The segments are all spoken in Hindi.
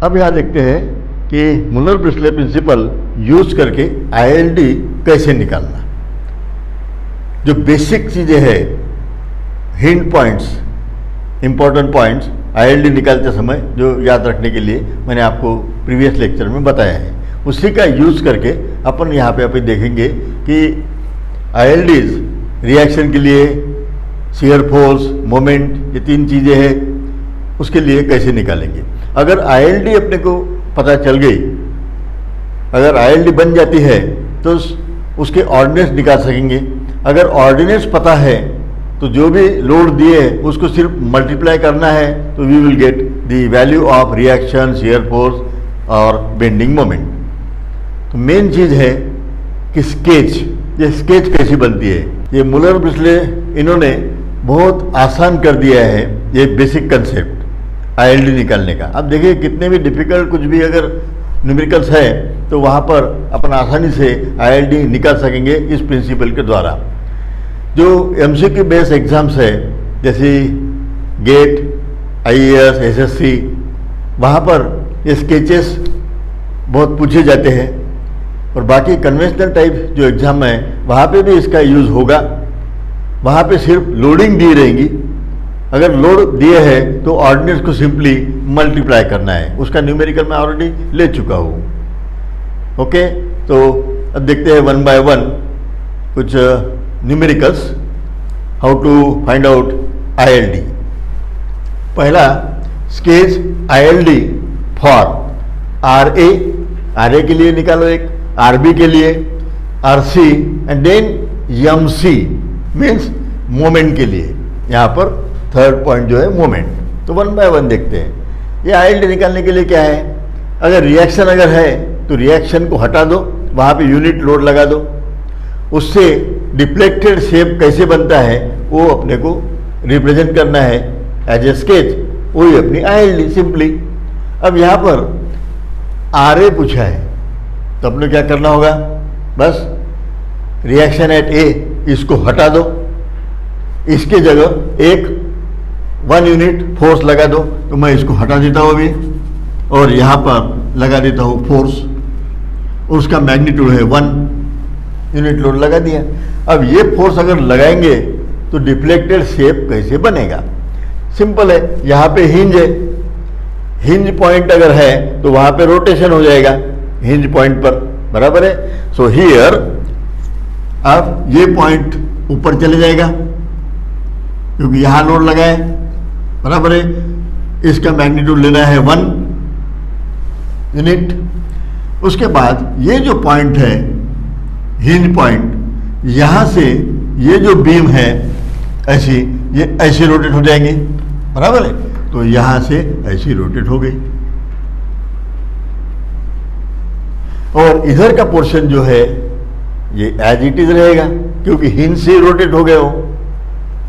अब यहाँ देखते हैं कि मुलर ब्रिस्ले प्रिंसिपल यूज करके आईएलडी कैसे निकालना। जो बेसिक चीज़ें हैं, hint points, important points ILD निकालते समय जो याद रखने के लिए मैंने आपको प्रीवियस लेक्चर में बताया है, उसी का यूज़ करके अपन यहाँ पे अभी देखेंगे कि आईएलडीज रिएक्शन के लिए शियर फोर्स, मोमेंट, ये तीन चीज़ें हैं, उसके लिए कैसे निकालेंगे। अगर आईएलडी अपने को पता चल गई, अगर आईएलडी बन जाती है तो उसके ऑर्डिनेट्स निकाल सकेंगे। अगर ऑर्डिनेट्स पता है तो जो भी लोड दिए उसको सिर्फ मल्टीप्लाई करना है, तो we will get the value of reaction, shear force और बेंडिंग मोमेंट। तो मेन चीज़ है कि स्केच, ये स्केच कैसी बनती है, ये मुलर ब्रिस्ले इन्होंने बहुत आसान कर दिया है ये बेसिक कंसेप्ट आईएलडी निकालने का। अब देखिए कितने भी डिफिकल्ट कुछ भी अगर न्यूमेरिकल्स है तो वहाँ पर अपन आसानी से आईएलडी निकाल सकेंगे इस प्रिंसिपल के द्वारा। जो एमसीक्यू बेस्ड एग्जाम्स है जैसे गेट, आईएएस, एसएससी, वहाँ पर ये स्केचेस बहुत पूछे जाते हैं, और बाकी कन्वेंशनल टाइप जो एग्ज़ाम है वहाँ पे भी इसका यूज़ होगा। वहाँ पे सिर्फ लोडिंग दी रहेंगी, अगर लोड दिए है तो ऑर्डिनेट्स को सिंपली मल्टीप्लाई करना है। उसका न्यूमेरिकल मैं ऑलरेडी ले चुका हूँ। ओके, तो अब देखते हैं वन बाय वन कुछ numericals, how to find out ILD. पहला, sketch ILD for RA, RA के लिए निकालो एक, आरबी के लिए, RC and then MC means moment के लिए। यहाँ पर थर्ड पॉइंट जो है मोमेंट। तो वन बाय वन देखते हैं। ये आईएलडी निकालने के लिए क्या है, अगर रिएक्शन अगर है तो रिएक्शन को हटा दो, वहाँ पे यूनिट लोड लगा दो, उससे डिफ्लेक्टेड शेप कैसे बनता है वो अपने को रिप्रेजेंट करना है एज ए स्केच, वही अपनी आईएलडी सिंपली। अब यहाँ पर आरए पूछा है तो अपने क्या करना होगा, बस रिएक्शन एट ए इसको हटा दो, इसके जगह एक 1 यूनिट फोर्स लगा दो। तो मैं इसको हटा देता हूँ अभी और यहाँ पर लगा देता हूँ फोर्स, उसका मैग्नीट्यूड है 1 यूनिट लोड लगा दिया। अब ये फोर्स अगर लगाएंगे तो डिफ्लेक्टेड शेप कैसे बनेगा, सिंपल है। यहाँ पे हिंज है, हिंज पॉइंट अगर है तो वहाँ पे रोटेशन हो जाएगा हिंज पॉइंट पर, बराबर है। सो हियर अब ये पॉइंट ऊपर चले जाएगा क्योंकि यहाँ लोड लगा है, बराबर है। इसका मैग्नीट्यूड लेना है 1 यूनिट। उसके बाद ये जो पॉइंट है हिंज पॉइंट, यहाँ से ये जो बीम है ऐसी, ये ऐसे रोटेट हो जाएंगे, बराबर है। तो यहाँ से ऐसी रोटेट हो गई और इधर का पोर्शन जो है ये एज इट इज रहेगा क्योंकि हिंज से रोटेट हो गए हो,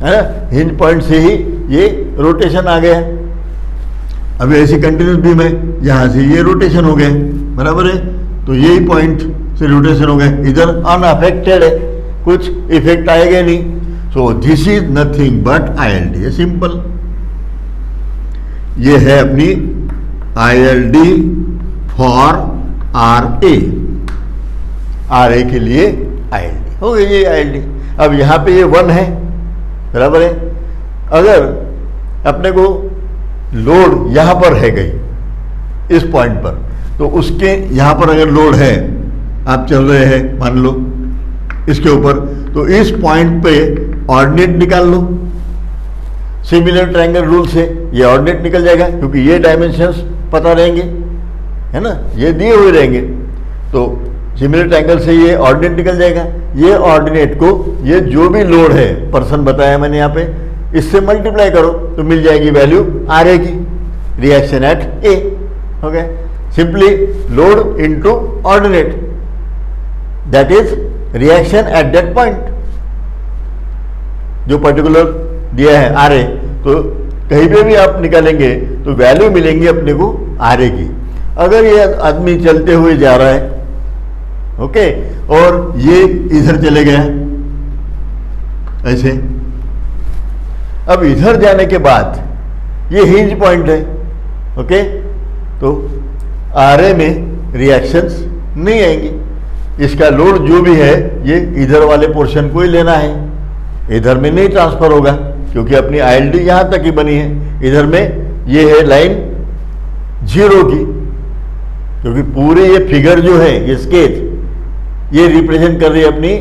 है ना, हिंज पॉइंट से ही ये रोटेशन आ गया। अभी ऐसी कंटिन्यूस बीम है, यहाँ से ये रोटेशन हो गए, बराबर है। तो यही पॉइंट से रोटेशन हो गए, इधर अनअफेक्टेड है, कुछ इफेक्ट आएगा नहीं। सो this is nothing but ILD, है सिंपल। ये है अपनी आईएलडी फॉर आरए, आरए के लिए आईएलडी हो गई ये आईएलडी। अब यहाँ पे ये 1 है, बराबर है। अगर अपने को लोड यहाँ पर है गई इस पॉइंट पर, तो उसके यहाँ पर अगर लोड है, आप चल रहे हैं मान लो इसके ऊपर, तो इस पॉइंट पे ऑर्डिनेट निकाल लो। सिमिलर ट्रायंगल रूल से ये ऑर्डिनेट निकल जाएगा क्योंकि ये डायमेंशंस पता रहेंगे, है ना, ये दिए हुए रहेंगे। तो सिमिलर ट्रायंगल से ये ऑर्डिनेट निकल जाएगा। ये ऑर्डिनेट को ये जो भी लोड है, पर्सन बताया मैंने यहाँ पे, इससे मल्टीप्लाई करो तो मिल जाएगी वैल्यू आरए की, रिएक्शन एट ए हो गया। Simply load into ordinate, that is reaction at that point जो पर्टिकुलर दिया है आरए। तो कहीं पे भी आप निकालेंगे तो वैल्यू मिलेंगी अपने को आरए की। अगर ये आदमी चलते हुए जा रहा है, ओके, और ये इधर चले गए ऐसे, अब इधर जाने के बाद ये हिंज पॉइंट है, ओके, तो RA में रिएक्शंस नहीं आएंगी। इसका लोड जो भी है ये इधर वाले पोर्शन को ही लेना है, इधर में नहीं ट्रांसफर होगा क्योंकि अपनी ILD यहाँ तक ही बनी है। इधर में ये है लाइन 0 की, क्योंकि पूरे ये फिगर जो है ये स्केच ये रिप्रेजेंट कर रही है अपनी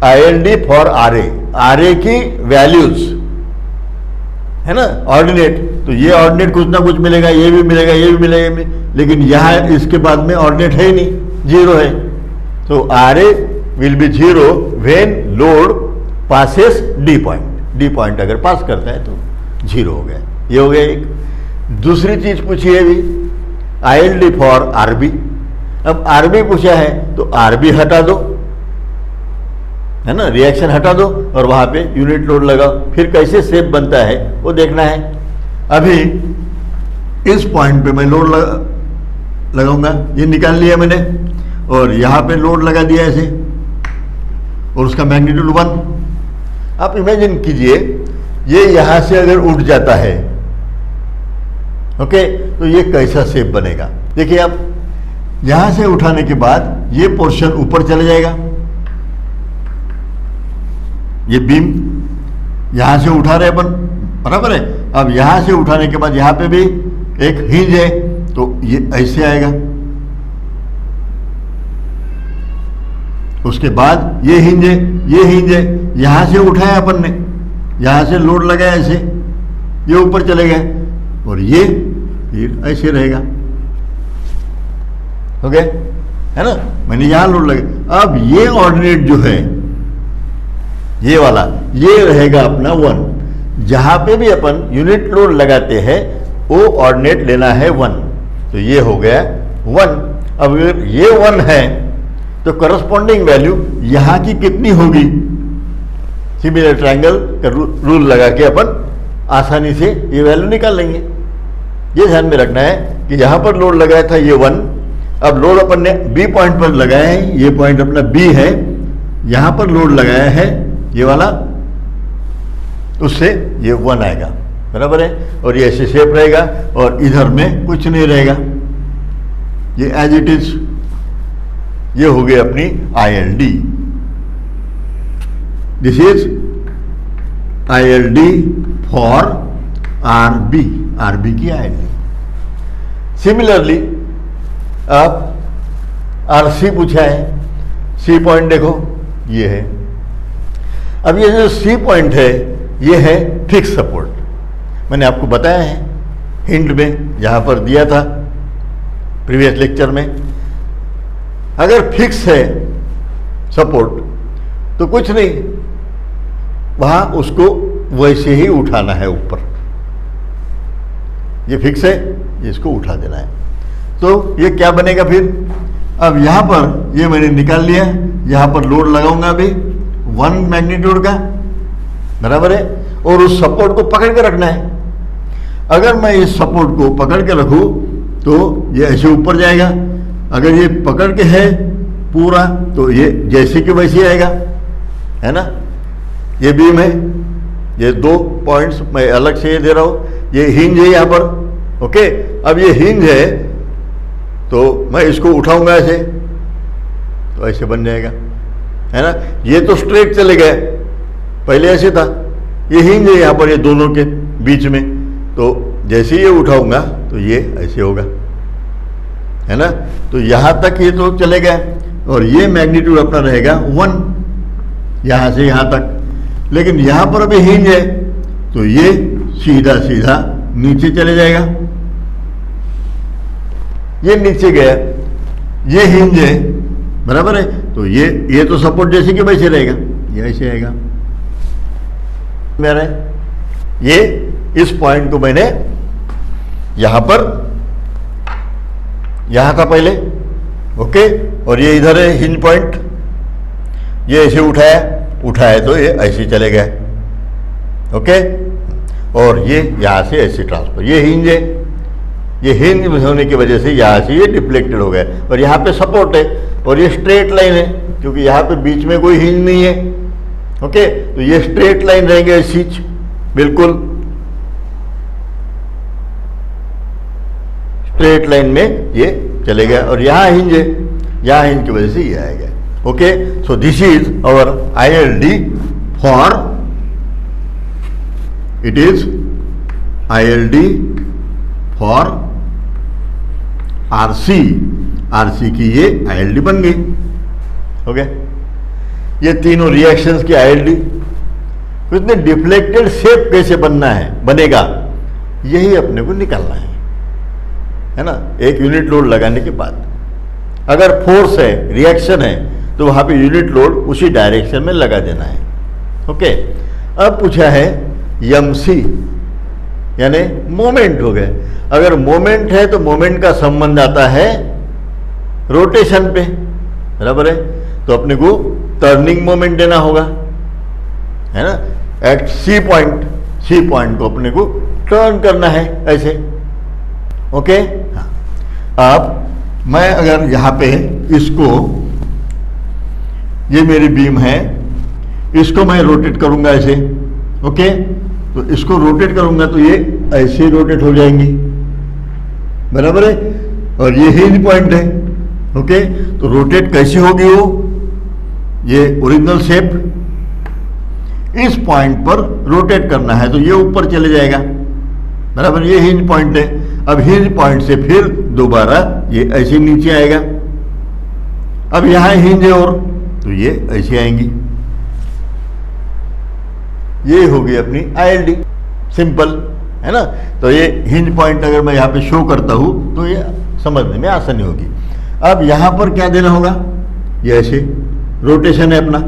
ILD फॉर RA की वैल्यूज, है ना, ऑर्डिनेट। तो ये ऑर्डिनेट कुछ ना कुछ मिलेगा, ये भी मिलेगा, ये भी मिलेगा, लेकिन यहाँ इसके बाद में ऑर्डिनेट है ही नहीं, 0 है। तो RA will be 0 when load passes D point अगर पास करता है तो 0 हो गया। ये हो गया एक। दूसरी चीज पूछी है अभी ILD फॉर RB। अब RB पूछा है तो RB हटा दो, है ना, रिएक्शन हटा दो और वहां पे यूनिट लोड लगाओ। फिर कैसे शेप बनता है वो देखना है। अभी इस पॉइंट पे मैं लोड लगाऊंगा, ये निकाल लिया मैंने, और यहां पे लोड लगा दिया ऐसे, और उसका मैग्नीट्यूड 1। आप इमेजिन कीजिए ये यहां से अगर उठ जाता है, ओके, तो ये कैसा शेप बनेगा। देखिए आप यहां से उठाने के बाद ये पोर्शन ऊपर चला जाएगा, ये बीम यहां से उठा रहे अपन, बराबर है। अब यहां से उठाने के बाद यहां पे भी एक हिंज है तो ये ऐसे आएगा, उसके बाद ये हिंज है, यहां से उठाया अपन ने, यहां से लोड लगाया ऐसे, ये ऊपर चले गए, और ये फिर ऐसे रहेगा, हो गया, है ना। मैंने यहां लोड लगा। अब ये ऑर्डिनेट जो है ये वाला, ये रहेगा अपना 1। जहां पे भी अपन यूनिट लोड लगाते हैं वो ऑर्डिनेट लेना है 1, तो ये हो गया 1। अब अगर ये 1 है तो करस्पॉन्डिंग वैल्यू यहां की कितनी होगी, सिमिलर ट्रायंगल का रूल लगा के अपन आसानी से ये वैल्यू निकाल लेंगे। ये ध्यान में रखना है कि यहां पर लोड लगाया था ये 1, अब लोड अपन ने B पॉइंट पर लगाया है, ये पॉइंट अपना B है, यहां पर लोड लगाया है ये वाला, उससे ये 1 आएगा, बराबर है। और ये ऐसे शेप रहेगा और इधर में कुछ नहीं रहेगा, ये एज इट इज। ये हो गई अपनी ILD। This is ILD for RB की ILD। सिमिलरली आप RC पूछा है, C पॉइंट देखो ये है। अब ये जो C पॉइंट है ये है फिक्स सपोर्ट। मैंने आपको बताया है हिंट में, जहां पर दिया था प्रीवियस लेक्चर में। अगर फिक्स है सपोर्ट तो कुछ नहीं, वहां उसको वैसे ही उठाना है ऊपर। ये फिक्स है, इसको उठा देना है। तो ये क्या बनेगा फिर, अब यहां पर ये मैंने निकाल लिया, यहां पर लोड लगाऊंगा अभी 1 मैग्नीट्यूड का, बराबर है, और उस सपोर्ट को पकड़ के रखना है। अगर मैं इस सपोर्ट को पकड़ के रखूं तो ये ऐसे ऊपर जाएगा, अगर ये पकड़ के है पूरा तो ये जैसे कि वैसे आएगा, है ना। ये बीम है, ये 2 पॉइंट्स मैं अलग से ये दे रहा हूं, ये हिंज है यहां पर, ओके। अब ये हिंज है तो मैं इसको उठाऊंगा ऐसे, तो ऐसे बन जाएगा, है ना। ये तो स्ट्रेट चले गए, पहले ऐसे था, ये हिंज है यहां पर, ये दोनों के बीच में, तो जैसे ये उठाऊंगा तो ये ऐसे होगा, है ना। तो यहां तक ये तो चले गए और ये मैग्नीट्यूड अपना रहेगा 1 यहां से यहां तक। लेकिन यहां पर अभी हिंज है तो ये सीधा सीधा नीचे चले जाएगा, ये नीचे गया, ये हिंज है, बराबर है। तो ये तो सपोर्ट जैसे कि वैसे रहेगा, ये ऐसे आएगा मेरा। ये इस पॉइंट को मैंने यहां पर, यहां था पहले, ओके, और ये इधर है हिंज पॉइंट, ये ऐसे उठाया तो ये ऐसे चले गए, ओके। और ये यहां से ऐसे ट्रांसफर, ये हिंज है, ये हिंज होने की वजह से यहां से ये डिफ्लेक्टेड हो गया, और यहां पे सपोर्ट है और ये स्ट्रेट लाइन है क्योंकि यहां पे बीच में कोई हिंज नहीं है, ओके। तो ये स्ट्रेट लाइन रहेंगे ऐसी बिल्कुल स्ट्रेट लाइन में ये चले गया, और यहाँ हिंज है, यहाँ हिंज की वजह से ये आएगा। Okay, so this is our ILD for, it is ILD for RC की ये ILD बन गई। ओके, ये तीनों रिएक्शंस की ILD। इसमें डिफ्लेक्टेड शेप कैसे बनेगा, यही अपने को निकालना है ना। एक यूनिट लोड लगाने के बाद अगर फोर्स है, रिएक्शन है, तो वहां पे यूनिट लोड उसी डायरेक्शन में लगा देना है। ओके, अब पूछा है MC, यानी मोमेंट हो गए। अगर मोमेंट है तो मोमेंट का संबंध आता है रोटेशन पे, बराबर है। तो अपने को टर्निंग मोमेंट देना होगा, है ना। एट C पॉइंट को अपने को टर्न करना है ऐसे। ओके, हाँ। अब मैं अगर यहाँ पे इसको, ये मेरी बीम है, इसको मैं रोटेट करूंगा ऐसे। ओके, तो इसको रोटेट करूंगा तो ये ऐसे रोटेट हो जाएंगी, बराबर है। और ये हिंज पॉइंट है। ओके, तो रोटेट कैसे होगी वो, ये ओरिजिनल शेप इस पॉइंट पर रोटेट करना है तो ये ऊपर चले जाएगा, बराबर। ये हिंज पॉइंट है। अब हिंज पॉइंट से फिर दोबारा ये ऐसे नीचे आएगा। अब यहां हिंज है और तो ये ऐसे आएंगी। ये होगी अपनी ILD, सिंपल, है ना। तो ये हिंज पॉइंट अगर मैं यहाँ पे शो करता हूं तो ये समझने में आसानी होगी। अब यहां पर क्या देना होगा, ये ऐसे रोटेशन है अपना।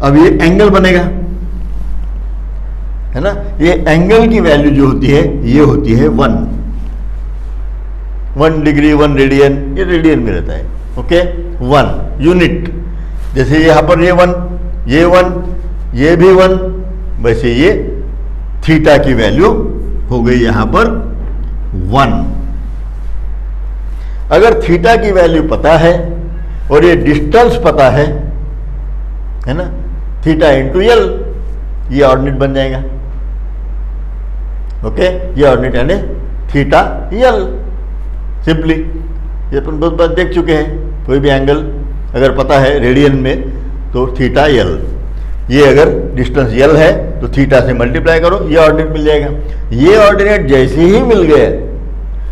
अब ये एंगल बनेगा, है ना। ये एंगल की वैल्यू जो होती है ये होती है 1 डिग्री, 1 रेडियन, ये रेडियन में रहता है। Okay, 1 unit. जैसे यहाँ पर ये 1, ये 1, ये भी 1, वैसे ये थीटा की वैल्यू हो गई यहाँ पर 1। अगर थीटा की वैल्यू पता है और ये डिस्टेंस पता है ना, थीटा इंटू L, ये ऑर्डिनेट बन जाएगा। ओके, ये ऑर्डिनेट यानी थीटा L, सिंपली। ये अपन बहुत बार देख चुके हैं। कोई भी एंगल अगर पता है रेडियन में तो थीटा L, ये अगर डिस्टेंस L है तो थीटा से मल्टीप्लाई करो, ये ऑर्डिनेट मिल जाएगा। ये ऑर्डिनेट जैसे ही मिल गए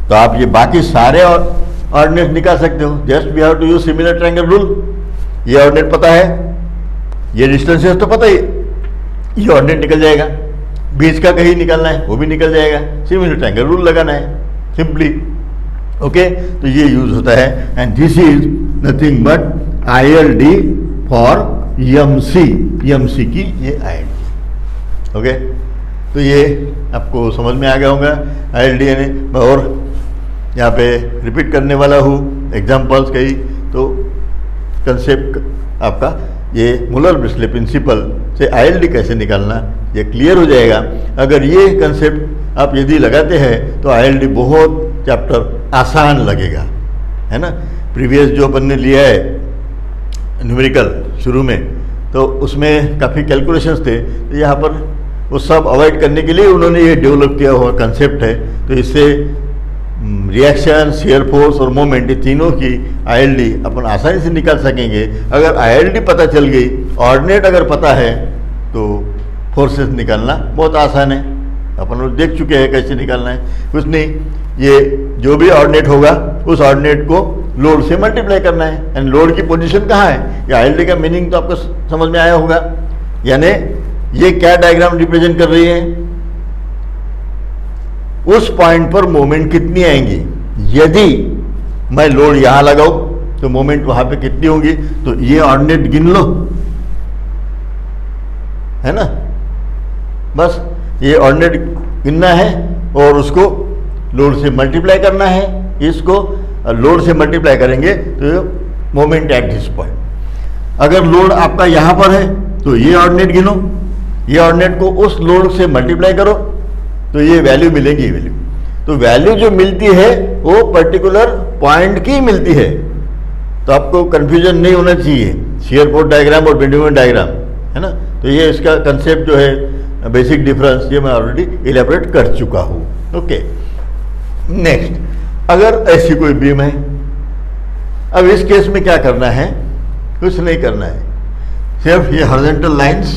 तो आप ये बाकी सारे ऑर्डिनेट निकाल सकते हो। Just we have to use similar triangle rule. ये ऑर्डिनेट पता है, ये डिस्टेंसेस तो पता ही, ये ऑर्डिनेट निकल जाएगा। बीच का कहीं निकालना है वो भी निकल जाएगा। सिमिलर ट्रायंगल रूल लगाना है सिंपली। ओके, तो ये यूज होता है। And this is nothing but ILD for MC की ये ILD। ओके, तो ये आपको समझ में आ गया होगा ILD यानी। और यहाँ पे रिपीट करने वाला हूँ एग्जाम्पल्स कई, तो कंसेप्ट आपका ये मुलर ब्रिस्ले प्रिंसिपल से ILD कैसे निकालना ये क्लियर हो जाएगा। अगर ये कंसेप्ट आप यदि लगाते हैं तो ILD बहुत चैप्टर आसान लगेगा, है ना। प्रीवियस जो अपन ने लिया है न्यूमेरिकल शुरू में, तो उसमें काफ़ी कैलकुलेशंस थे, तो यहाँ पर वो सब अवॉइड करने के लिए उन्होंने ये डेवलप किया हुआ कंसेप्ट है। तो इससे रिएक्शन, शेयर फोर्स और मोमेंट, ये तीनों की ILD अपन आसानी से निकाल सकेंगे। अगर ILD पता चल गई, ऑर्डिनेट अगर पता है, तो फोर्सेस निकालना बहुत आसान है। अपन लोग देख चुके हैं कैसे निकालना है। कुछ नहीं, ये जो भी ऑर्डिनेट होगा उस ऑर्डिनेट को लोड से मल्टीप्लाई करना है। एंड लोड की पोजीशन कहाँ है, ये ILD का मीनिंग तो आपको समझ में आया होगा। यानी ये क्या डायग्राम रिप्रेजेंट कर रही है, उस पॉइंट पर मोमेंट कितनी आएंगी। यदि मैं लोड यहां लगाऊं तो मोमेंट वहां पे कितनी होंगी, तो ये ऑर्डिनेट गिन लो, है ना। बस ये ऑर्डिनेट गिनना है और उसको लोड से मल्टीप्लाई करना है। इसको लोड से मल्टीप्लाई करेंगे तो मोमेंट एट दिस पॉइंट। अगर लोड आपका यहां पर है तो ये ऑर्डिनेट गिनो, ये ऑर्डिनेट को उस लोड से मल्टीप्लाई करो तो ये वैल्यू मिलेगी। वैल्यू तो वैल्यू जो मिलती है वो पर्टिकुलर पॉइंट की मिलती है। तो आपको कंफ्यूजन नहीं होना चाहिए शियर फोर्स डायग्राम और बेंडिंग मोमेंट डायग्राम, है ना। तो ये इसका कंसेप्ट जो है बेसिक डिफरेंस, ये मैं ऑलरेडी इलेबोरेट कर चुका हूँ। ओके, नेक्स्ट, अगर ऐसी कोई बीम है, अब इस केस में क्या करना है, कुछ नहीं करना है, सिर्फ ये हॉरिजॉन्टल लाइंस,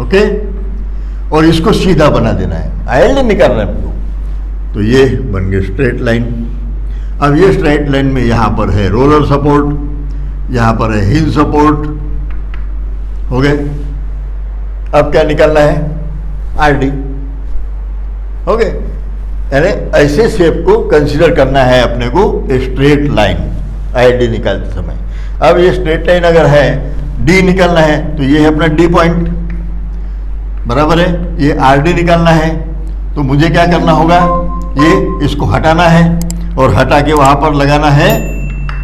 ओके, और इसको सीधा बना देना है, आईएलडी निकालना है हमको। तो ये बन गई स्ट्रेट लाइन। अब ये स्ट्रेट लाइन में यहां पर है रोलर सपोर्ट, यहां पर है हिंज सपोर्ट, हो गए। अब क्या निकालना है, आरडी, हो गए। यानी ऐसे शेप को कंसीडर करना है अपने को स्ट्रेट लाइन आईडी निकालते समय। अब ये स्ट्रेट लाइन अगर है, डी निकालना है, तो ये है अपना डी पॉइंट, बराबर है। ये आरडी निकालना है, तो मुझे क्या करना होगा, ये इसको हटाना है और हटा के वहां पर लगाना है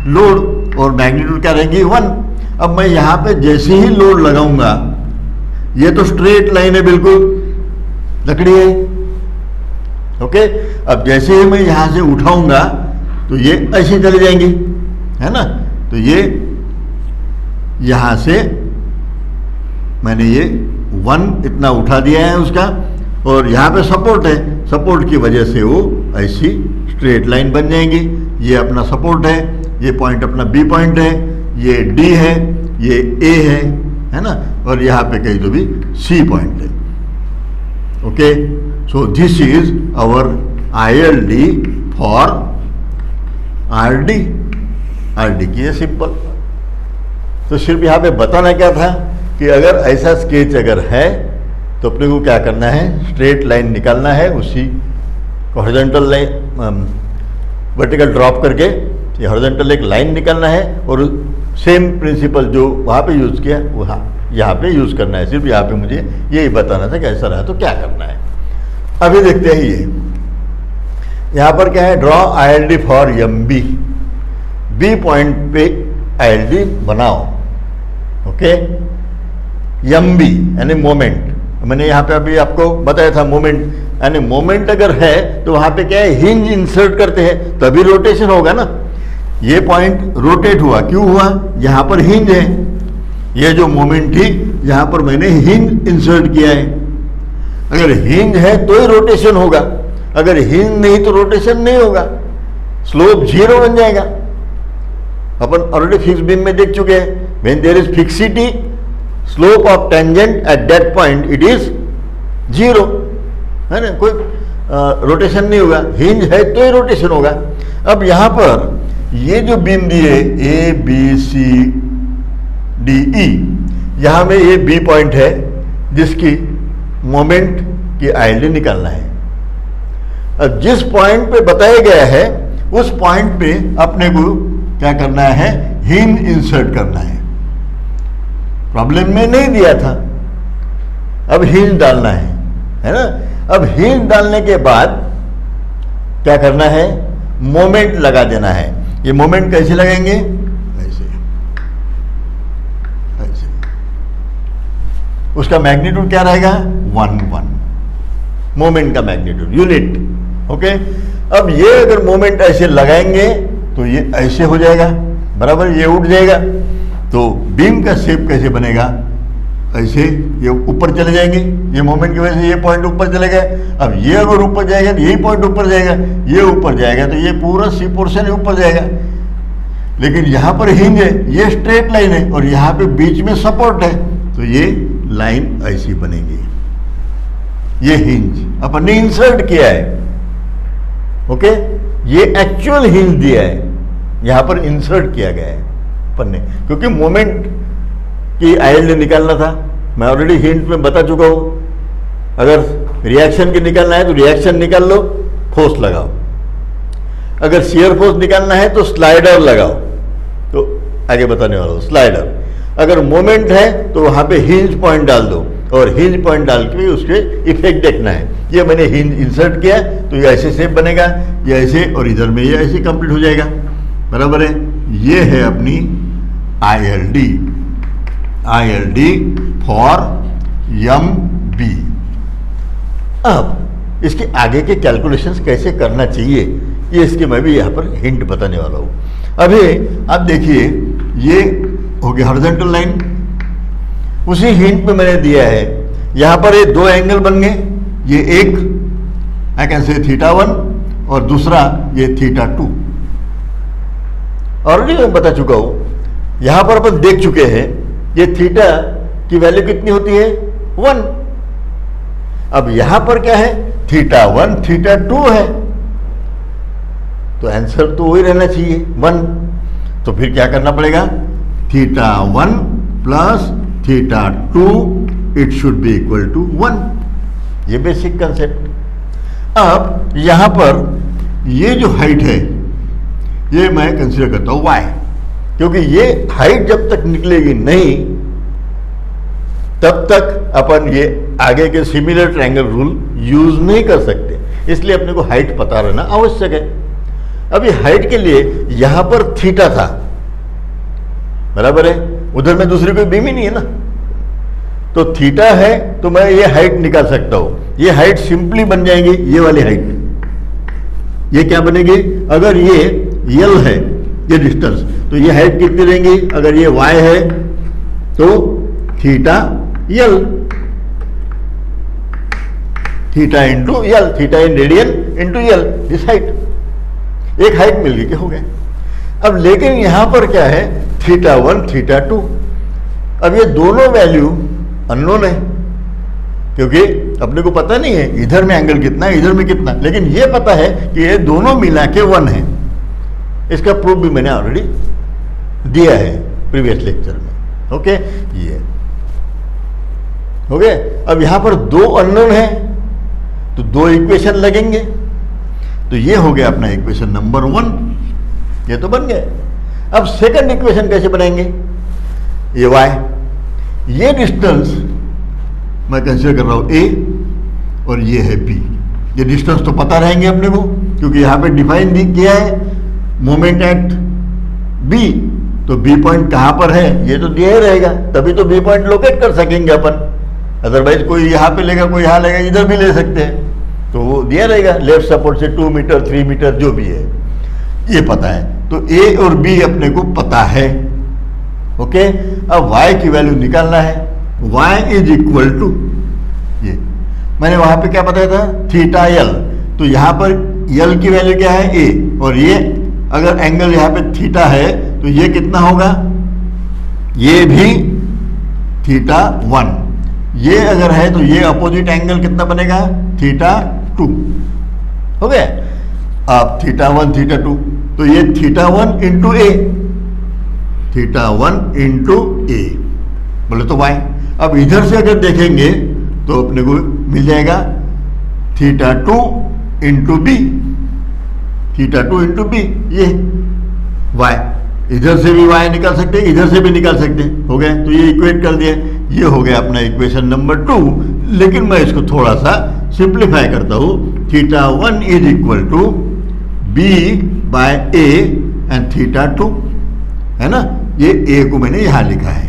लोड, और मैग्नीट्यूड क्या रहेगी 1। अब मैं यहां पे जैसे ही लोड लगाऊंगा, ये तो स्ट्रेट लाइन है, बिल्कुल लकड़ी है, ओके। अब जैसे ही मैं यहां से उठाऊंगा तो ये ऐसे चले जाएंगी, है ना। तो ये यहां से मैंने ये 1 इतना उठा दिया है उसका, और यहाँ पे सपोर्ट है, सपोर्ट की वजह से वो ऐसी स्ट्रेट लाइन बन जाएंगी। ये अपना सपोर्ट है, ये पॉइंट अपना बी पॉइंट है, ये डी है, ये ए है ना, और यहाँ पे कहीं तो भी सी पॉइंट है, okay. So this is our ILD for RD. RD की है सिंपल। तो सिर्फ यहाँ पे बताना क्या था कि अगर ऐसा स्केच अगर है तो अपने को क्या करना है, स्ट्रेट लाइन निकालना है, उसी हॉरिजॉन्टल लाइन वर्टिकल ड्रॉप करके ये हॉरिजॉन्टल एक लाइन निकालना है, और सेम प्रिंसिपल जो वहाँ पे यूज़ किया वहाँ यहाँ पे यूज़ करना है। सिर्फ यहाँ पे मुझे यही बताना था कि ऐसा रहा तो क्या करना है। अभी देखते हैं, ये यहाँ पर क्या है, draw ILD for M B, B point पे आईएलडी बनाओ, ओके। एम बी यानी मोमेंट, मैंने यहाँ पे अभी आपको बताया था मोमेंट, यानी मोमेंट अगर है तो वहाँ पे क्या है, हिंज इंसर्ट करते हैं तभी रोटेशन होगा ना। ये पॉइंट रोटेट हुआ, क्यों हुआ, यहाँ पर हिंज है, ये जो मोमेंट थी यहाँ पर मैंने हिंज इंसर्ट किया है। अगर हिंज है तो ही रोटेशन होगा, अगर हिंज नहीं तो रोटेशन नहीं होगा, स्लोप 0 बन जाएगा। अपन ऑलरेडी फिक्स बीम में देख चुके हैं, when there is fixity slope of tangent at that point it is 0, है ना, कोई रोटेशन नहीं होगा। हिंज है तो ही रोटेशन होगा। अब यहाँ पर ये जो बीम दिए A B C D E, यहाँ में ये बी पॉइंट है जिसकी मोमेंट की आईएलडी निकालना है। अब जिस पॉइंट पे बताया गया है उस पॉइंट पे अपने को क्या करना है, हिंज इंसर्ट करना है। प्रॉब्लम में नहीं दिया था, अब हिंज डालना है ना। अब हिंज डालने के बाद क्या करना है, मोमेंट लगा देना है। ये मोमेंट कैसे लगेंगे, ऐसे ऐसे। उसका मैग्नीट्यूड क्या रहेगा, 1 मोमेंट का मैग्नीट्यूड यूनिट, ओके। अब ये अगर मोमेंट ऐसे लगाएंगे तो ये ऐसे हो जाएगा, बराबर, ये उठ जाएगा। तो बीम का शेप कैसे बनेगा, ऐसे ये ऊपर चले जाएंगे, ये मोमेंट की वजह से ये पॉइंट ऊपर चले गए। अब ये अगर ऊपर जाएगा तो यही पॉइंट ऊपर जाएगा, ये ऊपर जाएगा तो ये पूरा सी पोर्शन ही ऊपर जाएगा। लेकिन यहाँ पर हिंज है, ये स्ट्रेट लाइन है, और यहाँ पे बीच में सपोर्ट है, तो ये लाइन ऐसी बनेगी। ये हिंज अपन ने इंसर्ट किया है, ओके। ये एक्चुअल हिंज दिया है, यहाँ पर इंसर्ट किया गया है अपन ने, क्योंकि मोमेंट की आईएलडी निकालना था। मैं ऑलरेडी हिंट में बता चुका हूं, अगर रिएक्शन की निकालना है तो रिएक्शन निकाल लो, फोर्स लगाओ। अगर शियर फोर्स निकालना है तो स्लाइडर लगाओ, तो आगे बताने वाला हूं, स्लाइडर। अगर मोमेंट है तो वहां पे हिंज पॉइंट डाल दो, और हिंज पॉइंट डाल के उसके इफेक्ट देखना है। ये मैंने हिंज इंसर्ट किया तो ये ऐसे शेप बनेगा, ये ऐसे, और इधर में ये ऐसे कंप्लीट हो जाएगा, बराबर है। ये है अपनी ILD, ILD for M B. अब इसके आगे के कैलकुलेशंस कैसे करना चाहिए, ये इसके मैं भी यहाँ पर हिंट बताने वाला हूँ। अभी आप देखिए, ये हो गया हॉरिजॉन्टल लाइन, उसी हिंट में मैंने दिया है, यहाँ पर ये 2 एंगल बन गए, ये एक आई कैन से थीटा 1 और दूसरा ये थीटा 2। ऑलरेडी मैं बता चुका हूं, यहां पर अपन देख चुके हैं ये थीटा की वैल्यू कितनी होती है 1। अब यहां पर क्या है थीटा 1 थीटा 2 है, तो आंसर तो वही रहना चाहिए 1। तो फिर क्या करना पड़ेगा theta 1 plus theta 2 it should be equal to 1। ये बेसिक कंसेप्ट। अब यहां पर ये जो हाइट है ये मैं कंसीडर करता हूं y, क्योंकि ये हाइट जब तक निकलेगी नहीं तब तक अपन ये आगे के सिमिलर ट्रायंगल रूल यूज नहीं कर सकते, इसलिए अपने को हाइट पता रहना आवश्यक है। अभी हाइट के लिए यहां पर थीटा था, बराबर है, उधर में दूसरी कोई बीम ही नहीं है ना, तो थीटा है तो मैं ये हाइट निकाल सकता हूं। ये हाइट सिंपली बन जाएंगी ये वाली हाइट। ये क्या बनेगी, अगर ये यल है ये डिस्टेंस, तो ये हाइट कितनी रहेंगी, अगर ये y है तो theta L, theta into L, theta in radian into L, this height. एक हाइट मिल गई, क्या हो गया। अब लेकिन यहां पर क्या है थीटा 1 थीटा 2। अब ये दोनों वैल्यू अननोन है, क्योंकि अपने को पता नहीं है इधर में एंगल कितना है इधर में कितना, लेकिन ये पता है कि ये दोनों मिला के 1 है। इसका प्रूफ भी मैंने ऑलरेडी दिया है प्रीवियस लेक्चर में। ओके, ये हो गया। अब यहां पर दो अननोन है तो दो इक्वेशन लगेंगे, तो ये हो गया अपना इक्वेशन नंबर 1, ये तो बन गया। अब सेकंड इक्वेशन कैसे बनाएंगे, ये y, ये डिस्टेंस मैं कंसीडर कर रहा हूं a और ये है b। ये डिस्टेंस तो पता रहेंगे अपने को, क्योंकि यहां पे डिफाइन किया है मोमेंट एट b, तो b पॉइंट कहां पर है ये तो दिया ही रहेगा, तभी तो b पॉइंट लोकेट कर सकेंगे अपन। अदरवाइज कोई यहां पे लेगा कोई यहां लेगा, इधर भी ले सकते हैं, तो वो दिया रहेगा लेफ्ट सपोर्ट से 2 मीटर 3 मीटर जो भी है, ये पता है। तो a और b अपने को पता है। ओके, अब y की वैल्यू निकालना है। y इज इक्वल टू, ये मैंने वहां पे क्या बताया था थीटा यल, तो यहां पर यल की वैल्यू क्या है a, और ये अगर एंगल यहां पे थीटा है तो ये कितना होगा, ये भी थीटा 1। ये अगर है तो ये अपोजिट एंगल कितना बनेगा थीटा 2। हो गया। अब थीटा 1 थीटा 2, तो ये थीटा 1 इंटू ए, थीटा 1 इंटू ए बोले तो y। अब इधर से अगर देखेंगे तो अपने को मिल जाएगा theta 2 into b, theta 2 into b, ये y। इधर से भी y निकाल सकते हैं, इधर से भी निकाल सकते हैं। हो गया, तो ये इक्वेट कर दिया। ये हो गया अपना इक्वेशन नंबर 2। लेकिन मैं इसको थोड़ा सा सिंप्लीफाई करता हूं। Theta 1 is equal to b by a and theta 2, है ना, ये ए को मैंने यहां लिखा है,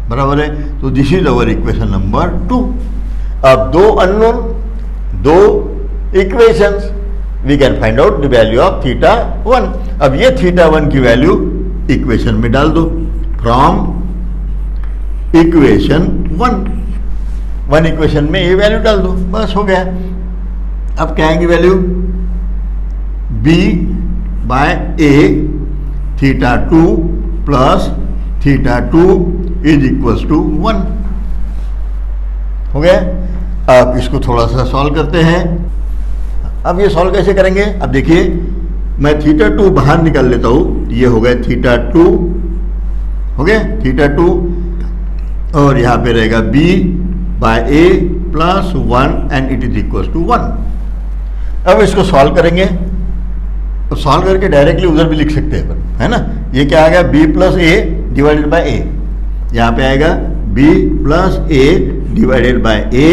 बराबर है। तो this is our equation number 2। अब दो अननोन, दो equations, we can find out the value of theta 1। अब ये थीटा 1 की वैल्यू इक्वेशन में डाल दो, फ्रॉम इक्वेशन 1 इक्वेशन में ये वैल्यू डाल दो, बस हो गया। अब क्या आएंगी value, b by a theta 2 plus theta 2 is equals to 1। हो गया। अब इसको थोड़ा सा सॉल्व करते हैं। अब ये सॉल्व कैसे करेंगे, अब देखिए मैं थीटा 2 बाहर निकाल लेता हूं, ये हो गया थीटा 2, हो गया थीटा 2, और यहां पे रहेगा b by a plus 1 and it is equal to 1। अब इसको सॉल्व करेंगे, तो सॉल्व करके डायरेक्टली उधर भी लिख सकते हैं अपन, है ना। ये क्या आएगा b plus A divided by A, यहां पे आएगा b plus A divided by A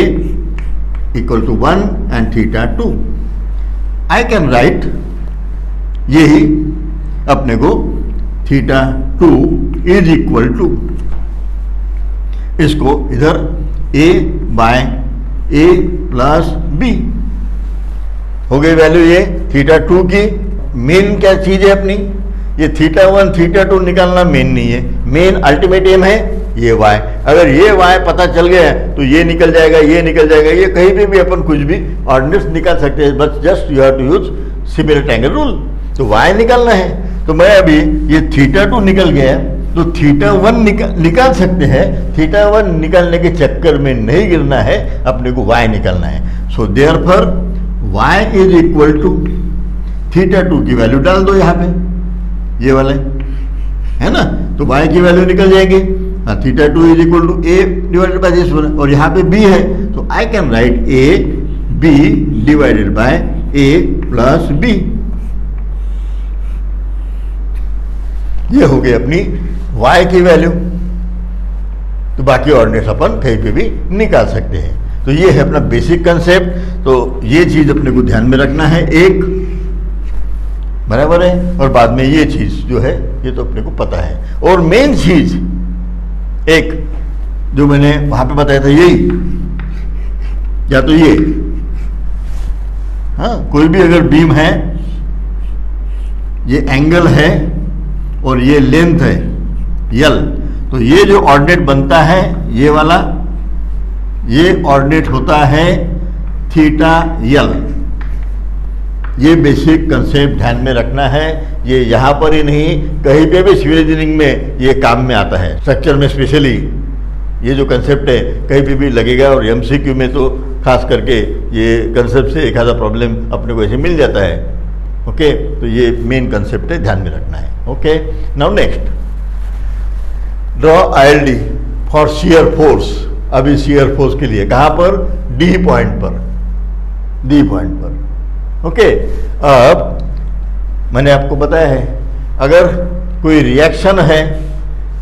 equal to 1 and theta 2। I can write यही अपने को थीटा 2 इज इक्वल टू, इसको इधर a by a plus b हो गई वैल्यू। ये थीटा 2 की मेन क्या चीज है अपनी, ये थीटा 1 थीटा 2 निकालना मेन नहीं है, मेन अल्टीमेट एम है ये y। अगर ये y पता चल गया तो ये निकल जाएगा, ये निकल जाएगा, ये कहीं पे भी अपन कुछ भी ऑर्डिनेट्स निकाल सकते हैं, बस just you have to use similar triangle rule. तो y निकालना है, तो मैं अभी ये θ2 निकल गया तो θ1 निकाल सकते हैं। θ1 निकालने के चक्कर में नहीं गिरना है, अपने को y निकालना है। So therefore y is equal to θ2 की वैल्यू डाल दो यहाँ पे, ये वाले है ना, तो y की वैल्यू निकल जाएगी। θ2 is equal to a divided by this one, और यहाँ पे b है तो I can write a b divided by a plus b। ये हो गई अपनी y की वैल्यू। तो बाकी ऑर्डिनेट्स अपन कहीं पे भी निकाल सकते हैं। तो ये है अपना बेसिक कंसेप्ट। तो ये चीज अपने को ध्यान में रखना है, एक बराबर है, और बाद में ये चीज जो है ये तो अपने को पता है। और मेन चीज एक जो मैंने वहां पे बताया था, यही या तो ये, हाँ कोई भी अगर बीम है, ये एंगल है और ये लेंथ है यल, तो ये जो ऑर्डिनेट बनता है ये वाला, ये ऑर्डिनेट होता है थीटा यल। ये बेसिक कंसेप्ट ध्यान में रखना है। ये यहाँ पर ही नहीं, कहीं पे भी सिविल इंजीनियरिंग में ये काम में आता है। स्ट्रक्चर में स्पेशली ये जो कंसेप्ट है कहीं पे भी लगेगा, और एमसीक्यू में तो खास करके ये कंसेप्ट से एक आधा प्रॉब्लम अपने को ऐसे मिल जाता है। ओके, तो ये मेन कंसेप्ट है, ध्यान में रखना है। Okay, now next, draw ILD for shear force. अभी शियर फोर्स के लिए कहाँ पर, डी पॉइंट पर, डी पॉइंट पर। ओके, अब मैंने आपको बताया है अगर कोई रिएक्शन है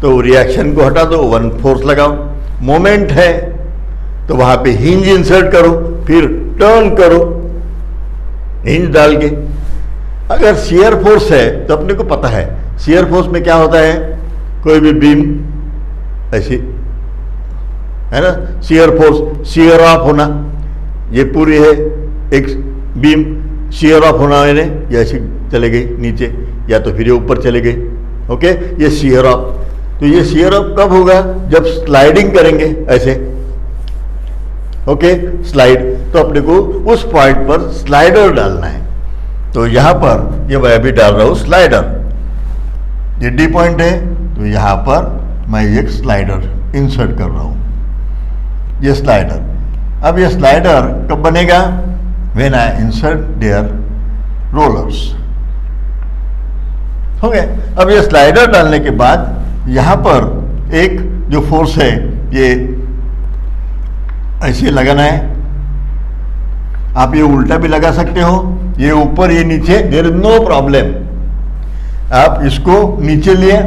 तो रिएक्शन को हटा दो, वन फोर्स लगाओ। मोमेंट है तो वहां पे हिंज इंसर्ट करो, फिर टर्न करो हिंज डाल के। अगर शियर फोर्स है तो अपने को पता है शियर फोर्स में क्या होता है, कोई भी बीम ऐसी है ना, शियर फोर्स, शियर ऑफ होना, ये पूरी है एक बीम, शियर ऑफ होना मैंने, ये ऐसी चले गई नीचे या तो फिर ये ऊपर चले गई। ओके, ये शियर ऑफ। तो ये शियर ऑफ कब होगा, जब स्लाइडिंग करेंगे ऐसे। ओके, स्लाइड, तो अपने को उस पॉइंट पर स्लाइडर डालना है। तो यहां पर ये मैं अभी डाल रहा हूं स्लाइडर, ये डी पॉइंट है तो यहां पर मैं एक स्लाइडर इंसर्ट कर रहा हूं, ये स्लाइडर। अब ये स्लाइडर कब बनेगा, when I insert their rollers. हो गया। अब ये स्लाइडर डालने के बाद यहां पर एक जो फोर्स है ये ऐसे लगाना है। आप ये उल्टा भी लगा सकते हो, ये ऊपर ये नीचे, देयर इज नो प्रॉब्लम। आप इसको नीचे लिए,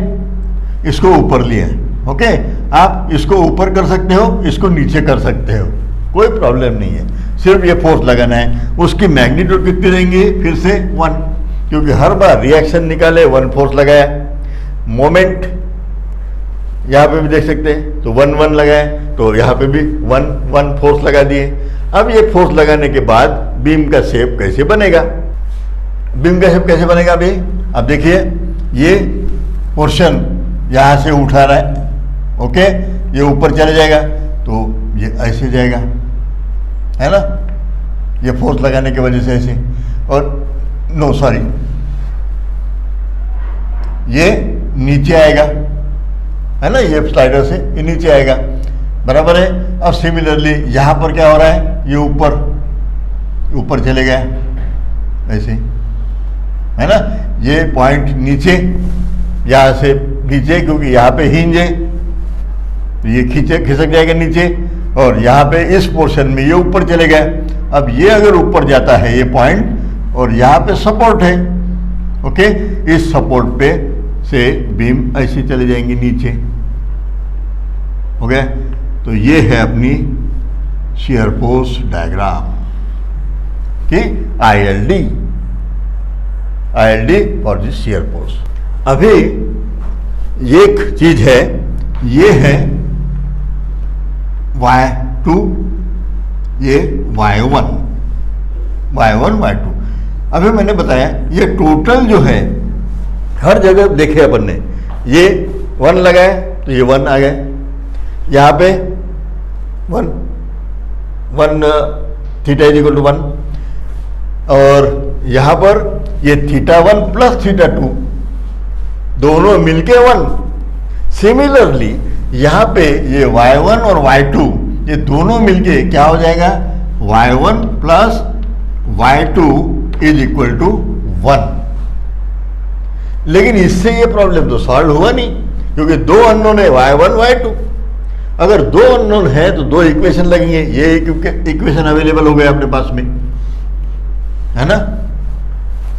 इसको ऊपर लिए। ओके, आप इसको ऊपर कर सकते हो, इसको नीचे कर सकते हो, कोई प्रॉब्लम नहीं है। सिर्फ ये फोर्स लगाना है। उसकी मैग्नीट्यूड कितनी रहेंगी, फिर से 1, क्योंकि हर बार रिएक्शन निकाले 1 फोर्स लगाया। मोमेंट यहाँ पे भी देख सकते हैं, तो 1 1 लगाए, तो यहाँ पे भी 1 1 फोर्स लगा दिए। अब ये फोर्स लगाने के बाद बीम का शेप कैसे बनेगा, बीम का शेप कैसे बनेगा अभी अब देखिए, ये पोर्शन यहाँ से उठा रहा है। ओके, ये ऊपर चले जाएगा तो ये ऐसे जाएगा, है ना, ये फोर्स लगाने की वजह से ऐसे, और नो सॉरी, ये नीचे आएगा, है ना, ये स्लाइडर से ये नीचे आएगा, बराबर है। अब सिमिलरली यहाँ पर क्या हो रहा है, ये ऊपर चले गया ऐसे, है ना, ये पॉइंट नीचे, यहाँ से नीचे, क्योंकि यहाँ पे हिंज है तो ये खिसक जाएगा नीचे, और यहाँ पे इस पोर्शन में ये ऊपर चले गए। अब ये अगर ऊपर जाता है ये पॉइंट, और यहाँ पे सपोर्ट है। ओके, इस सपोर्ट पे से बीम ऐसे चले जाएंगे नीचे। हो गया। तो ये है अपनी शियर फोर्स डायग्राम की ILD for the shear force. अभी एक चीज है, ये है y2, ये y1, y2। अभी मैंने बताया ये टोटल जो है हर जगह देखे अपन ने, ये 1 लगाए तो ये 1 आ गए, यहाँ पे 1 थीटा इज इक्वल टू 1, और यहाँ पर ये θ1 प्लस θ2 दोनों मिलके 1। सिमिलरली यहाँ पे ये y1 और y2 ये दोनों मिलके क्या हो जाएगा, y1 plus y2 is equal to 1। लेकिन इससे ये प्रॉब्लम तो सॉल्व हुआ नहीं, क्योंकि दो अननोन है y1 y2। अगर दो अननोन है तो दो इक्वेशन लगेंगे, ये इक्वेशन अवेलेबल हो गए अपने पास में, है ना।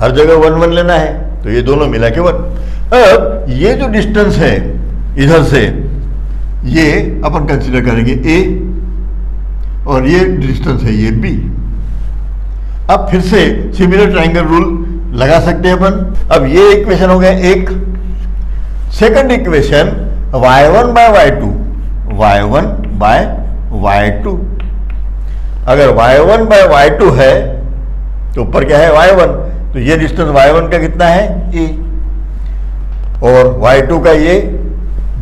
हर जगह 1 1 लेना है तो ये दोनों मिला के 1। अब ये जो डिस्टेंस है इधर से, ये अपन कंसीडर करेंगे a, और ये डिस्टेंस है ये b। अब फिर से सिमिलर ट्रायंगल रूल लगा सकते हैं अपन। अब ये इक्वेशन हो गया एक। Second equation y1 by y2, y1 by y2। अगर y1 बाय y2 है तो ऊपर क्या है y1, तो ये डिस्टेंस y1 का कितना है a, और y2 का ये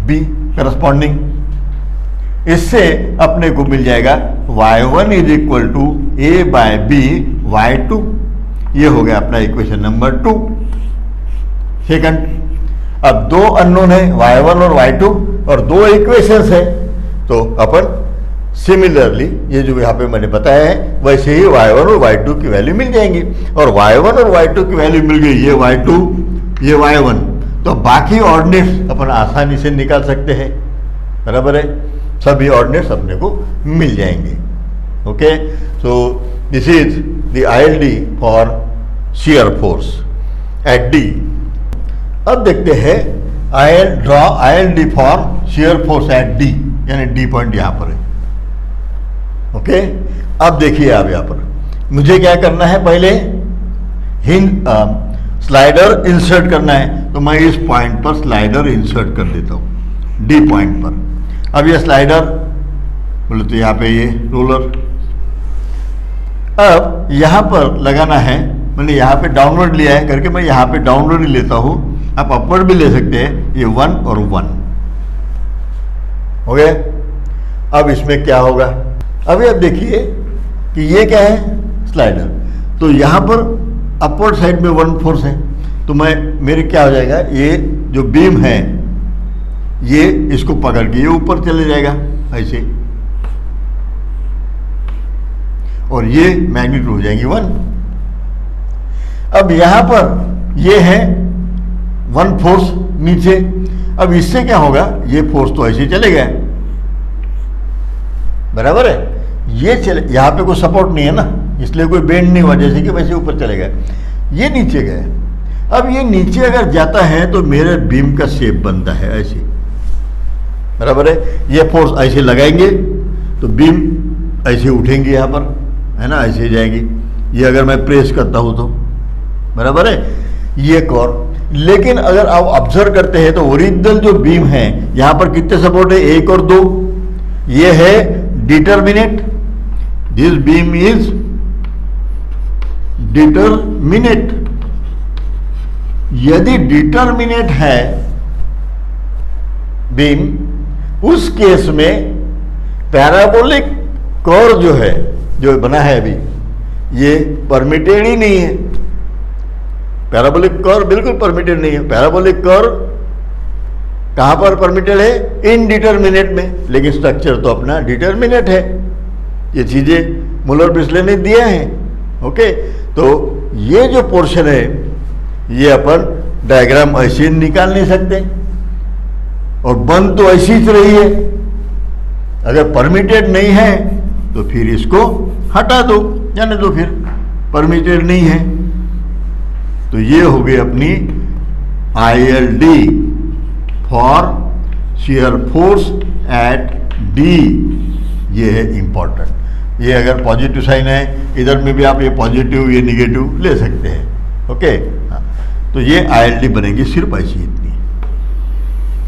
b करस्पॉन्डिंग। इससे अपने को मिल जाएगा y1 इज equal to a by b y2। ये हो गया अपना इक्वेशन नंबर 2। सेकंड, अब दो अननोन है y1 और y2 और दो इक्वेशंस है, तो अपन सिमिलरली ये जो यहाँ पे मैंने बताया है वैसे ही y1 और y2 की वैल्यू मिल जाएंगी। और y1 और y2 की वैल्यू मिल गई, ये y2 ये y1, तो बाकी ऑर्डिनेट्स अपन आसानी से निकाल सकते हैं, बराबर है। सभी ऑर्डिनेट्स अपने को मिल जाएंगे। Okay, so this is the ILD for shear force at D। अब देखते हैं draw ILD for shear force at D, यानी D पॉइंट यहाँ पर है। ओके, अब देखिए आप यहाँ पर मुझे क्या करना है, पहले स्लाइडर इंसर्ट करना है, तो मैं इस पॉइंट पर स्लाइडर इंसर्ट कर देता हूँ D पॉइंट पर। अब ये स्लाइडर बोले तो यहाँ पे ये रोलर, अब यहाँ पर लगाना है। मैंने यहाँ पे डाउनवर्ड लिया है करके मैं यहाँ पे डाउनवर्ड ही लेता हूँ, आप अपवर्ड भी ले सकते हैं। ये 1 और 1 हो गए। अब इसमें क्या होगा, अभी आप देखिए कि ये क्या है स्लाइडर, तो यहाँ पर अपवर्ड साइड में 1 फोर्स है, तो मेरे क्या हो जाएगा, ये जो बीम है ये इसको पकड़ के ये ऊपर चले जाएगा ऐसे, और ये मैग्नीट्यूड हो जाएगी 1। अब यहां पर ये है 1 फोर्स नीचे। अब इससे क्या होगा, ये फोर्स तो ऐसे चले गए, बराबर है। ये चले, यहां पे कोई सपोर्ट नहीं है ना, इसलिए कोई बेंड नहीं हुआ, जैसे कि वैसे ऊपर चले गए, ये नीचे गए। अब ये नीचे अगर जाता है तो मेरे बीम का शेप बनता है ऐसे, बराबर है। ये फोर्स ऐसे लगाएंगे तो बीम ऐसे उठेंगे यहाँ पर, है ना, ऐसे जाएंगी। ये अगर मैं प्रेस करता हूँ तो, बराबर है, ये कॉर। लेकिन अगर आप ऑब्जर्व करते हैं तो ओरिजिनल जो बीम है यहाँ पर कितने सपोर्ट है, 1 और 2। ये है determinate, this beam is determinate. यदि डिटरमिनेट है बीम, उस केस में पैराबोलिक कर्व जो है, जो बना है अभी, ये परमिटेड ही नहीं है। पैराबोलिक कर्व बिल्कुल परमिटेड नहीं है। पैराबोलिक कर्व कहां पर परमिटेड है, इनडिटरमिनेट में, लेकिन स्ट्रक्चर तो अपना डिटरमिनेट है। ये चीजें मुलर ब्रिस्ले ने दिया है। ओके, तो ये जो पोर्शन है ये अपन डायग्राम ऐसे निकाल नहीं सकते, और बन तो ऐसी ही रही है। अगर परमिटेड नहीं है तो फिर इसको हटा दो, जाने दो, फिर परमिटेड नहीं है। तो ये हो गई अपनी ILD for shear force at D। ये है इंपॉर्टेंट। ये अगर पॉजिटिव साइन है, इधर में भी आप ये पॉजिटिव ये निगेटिव ले सकते हैं। ओके, हाँ, तो ये ILD बनेगी सिर्फ ऐसी इतनी।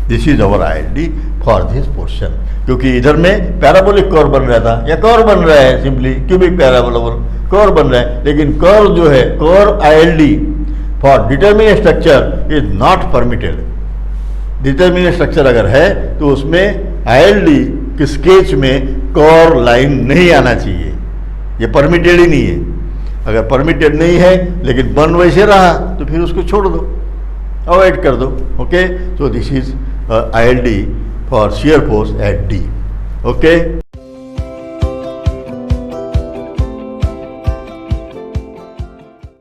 This is our ILD for this portion, क्योंकि इधर में पैराबोलिक कर्व बन रहा था, या कर्व बन रहा है, सिंपली क्यूबिक पैराबोलिक कर्व बन रहा है। लेकिन कर्व जो है, curve ILD for determinate structure is not permitted. Determinate structure अगर है तो उसमें ILD कि स्केच में कॉर लाइन नहीं आना चाहिए, ये परमिटेड ही नहीं है। अगर परमिटेड नहीं है लेकिन बन वैसे रहा तो फिर उसको छोड़ दो, अवॉइड कर दो। Okay, so this is ILD for shear force at D. Okay.